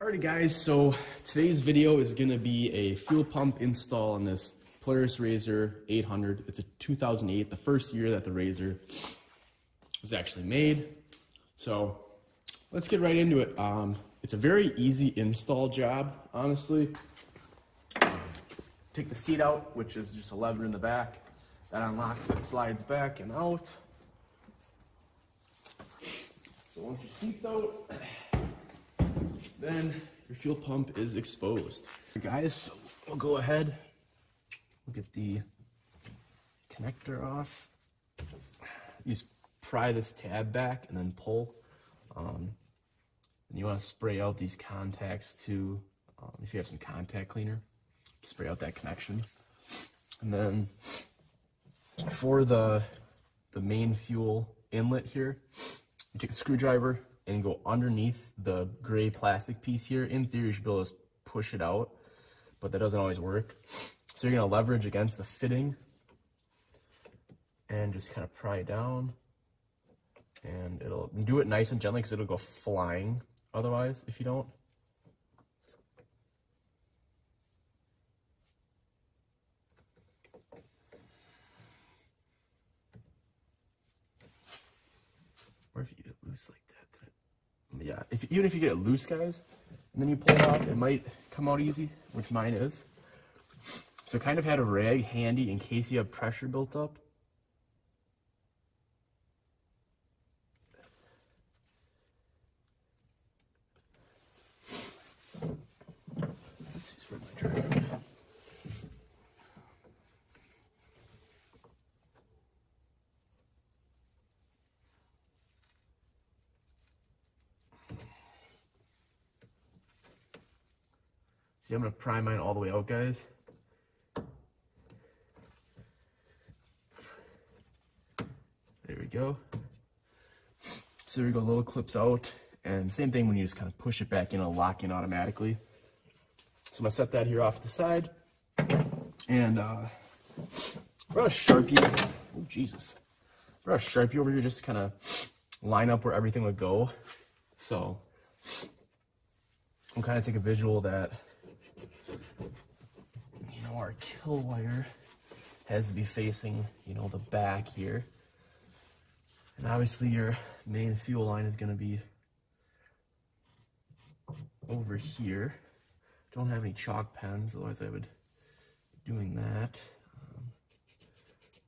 Alrighty guys, so today's video is going to be a fuel pump install on this Polaris RZR 800. It's a 2008, the first year that the RZR was actually made. So let's get right into it. It's a very easy install job, honestly. Take the seat out, which is just a lever in the back. That unlocks it, slides back and out. So once your seat's out, then your fuel pump is exposed. Guys, so we'll go ahead, we'll get the connector off. You just pry this tab back and then pull. And you want to spray out these contacts too. If you have some contact cleaner, spray out that connection. And then for the main fuel inlet here, you take a screwdriver and go underneath the gray plastic piece here. In theory, you should be able to push it out, but that doesn't always work. So you're gonna leverage against the fitting and just kind of pry down, and it'll do it nice and gently because it'll go flying otherwise if you don't. Or if you get it loose like that. Yeah, even if you get it loose, guys, and then you pull it off, it might come out easy, which mine is. So kind of had a rag handy in case you have pressure built up. Let's see, spread my drag. See, I'm going to pry mine all the way out, guys. There we go. So there we go, little clips out. And same thing when you just kind of push it back in, it'll lock in automatically. So I'm going to set that here off to the side. And brought a Sharpie. Oh, Jesus. Brought a Sharpie over here just to kind of line up where everything would go. So I'm kind of take a visual that, you know, our kill wire has to be facing, you know, the back here. And obviously your main fuel line is going to be over here. Don't have any chalk pens, otherwise I would be doing that.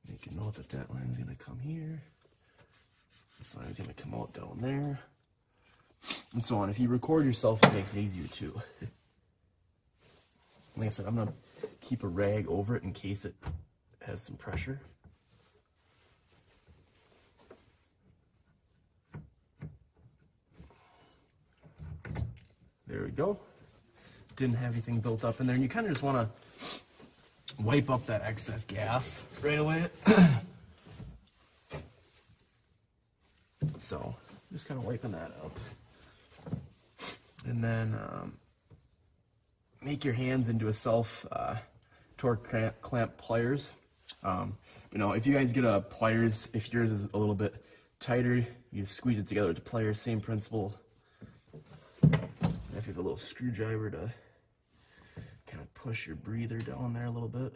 Make a note that that line is going to come here. This line is going to come out down there. And so on. If you record yourself, it makes it easier too. Like I said, I'm going to keep a rag over it in case it has some pressure. There we go. Didn't have anything built up in there. And you kind of just want to wipe up that excess gas right away. So, just kind of wiping that up. And then make your hands into a self torque clamp pliers. You know, if you guys get a pliers, if yours is a little bit tighter, you squeeze it together with the pliers, same principle. If you have a little screwdriver to kind of push your breather down there a little bit.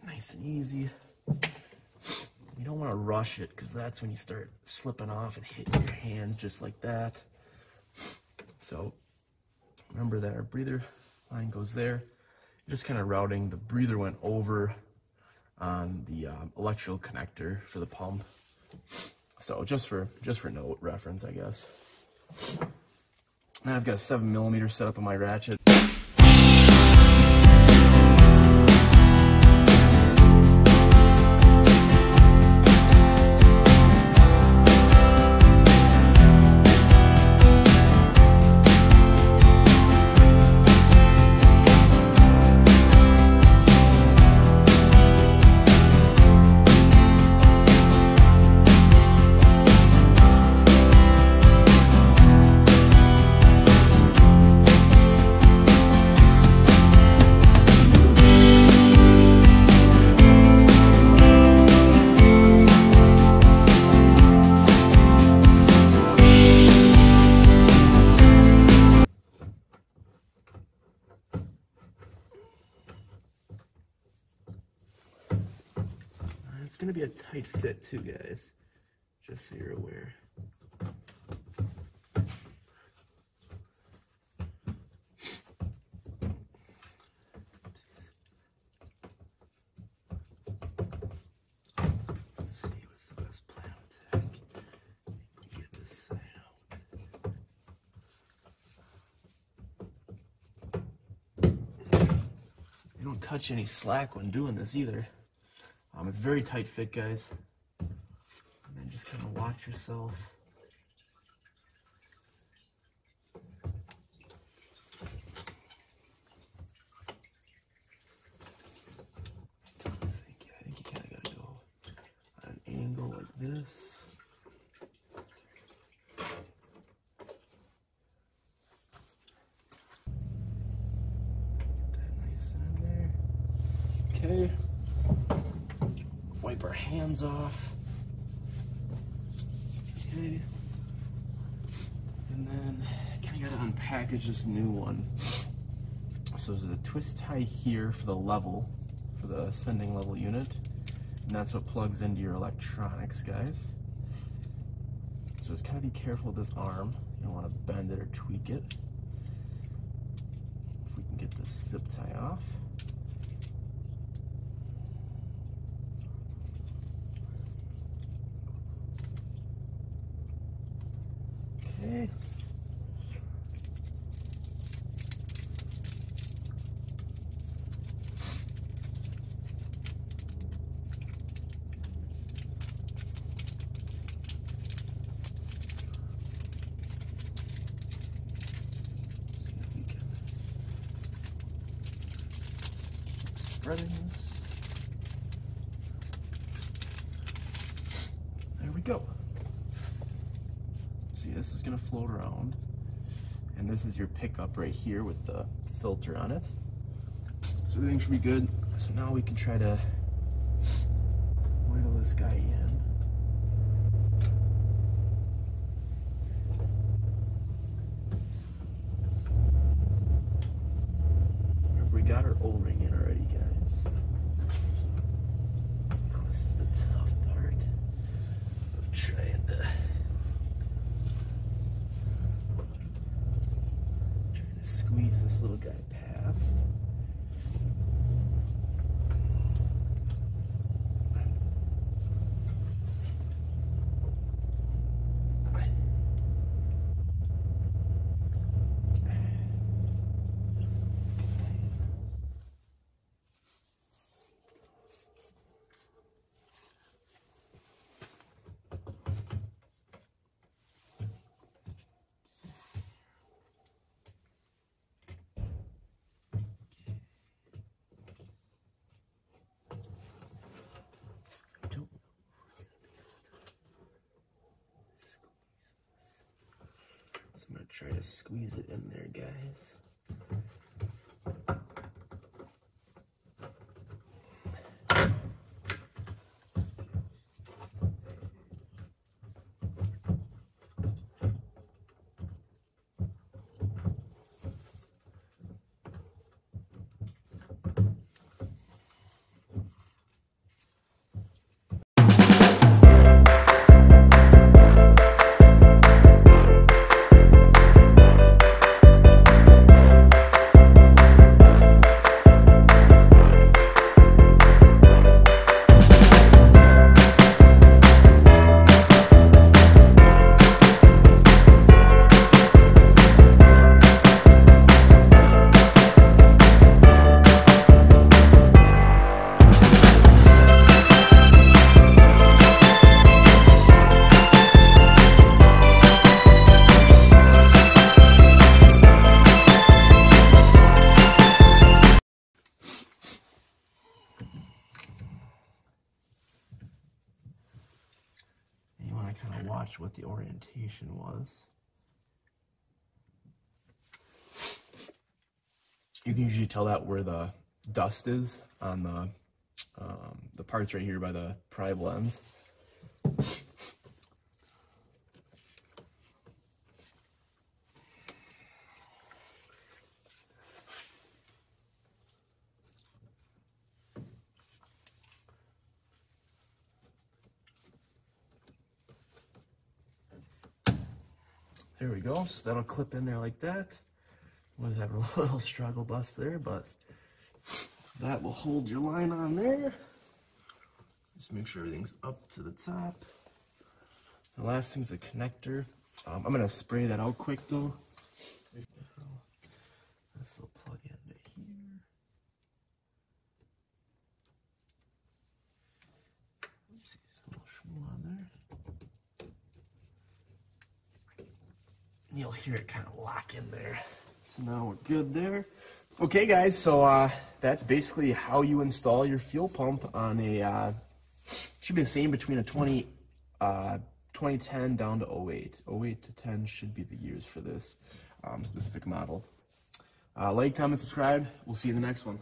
Nice and easy. You don't want to rush it because that's when you start slipping off and hitting your hands just like that. So remember that our breather line goes there. Just kind of routing, the breather went over on the electrical connector for the pump. So just for note reference, I guess. Now I've got a 7mm set up on my ratchet. gonna be a tight fit too, guys, just so you're aware. Let's see, what's the best plan of attack? Get this side out. You don't cut you any slack when doing this either. It's very tight fit, guys. And then just kind of watch yourself. I think you kind of got to go on an angle like this. Get that nice in there. Okay. Wipe our hands off. Okay. And then kind of got to unpackage this new one. So there's a twist tie here for the level, for the ascending level unit. And that's what plugs into your electronics, guys. So just kind of be careful with this arm. You don't want to bend it or tweak it. If we can get this zip tie off. Okay. Spreading this. There we go. See, this is gonna float around, and this is your pickup right here with the filter on it. So everything should be good. So now we can try to wiggle this guy in. We got our O-ring in already, guys. Now this is the tough part of trying to squeeze this little guy past. I'm gonna try to squeeze it in there, guys. Kind of watch what the orientation was. You can usually tell that where the dust is on the parts right here by the pry blends. There we go. So that'll clip in there like that. Was having a little struggle bus there, but that will hold your line on there. Just make sure everything's up to the top. The last thing's a connector. I'm gonna spray that out quick though. This will plug into here. Oopsies, a little schmoo on there. And you'll hear it kind of lock in there. So now we're good there. Okay guys, so that's basically how you install your fuel pump on a, should be the same between a 2010 down to 08. 08 to 10 should be the years for this specific model. Like, comment, subscribe. We'll see you in the next one.